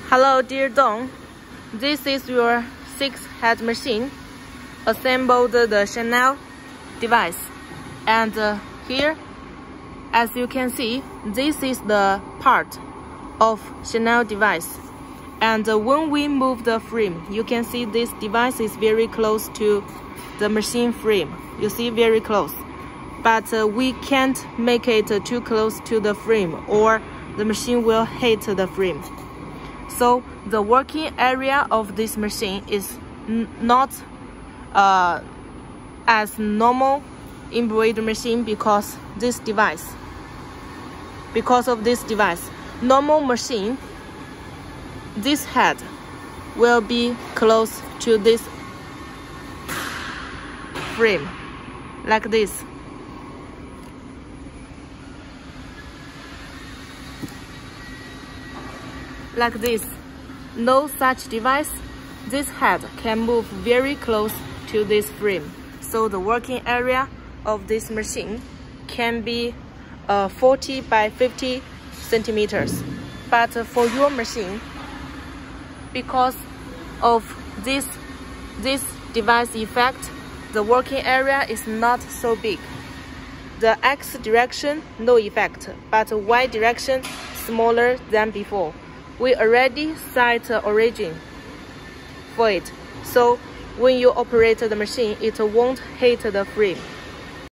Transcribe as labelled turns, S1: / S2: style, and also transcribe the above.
S1: Hello dear Dong, this is your 6-head machine. Assembled the chenille device, and here, as you can see, this is the part of chenille device. And when we move the frame, you can see this device is very close to the machine frame. You see, very close. But we can't make it too close to the frame, or the machine will hit the frame. So the working area of this machine is not as normal embroidery machine because of this device. Normal machine, this head will be close to this frame, like this. Like this. No such device, this head can move very close to this frame. So the working area of this machine can be 40 by 50 centimeters. But for your machine, because of this device effect, the working area is not so big. The X direction, no effect, but Y direction, smaller than before. We already set origin for it, so when you operate the machine, it won't hit the frame.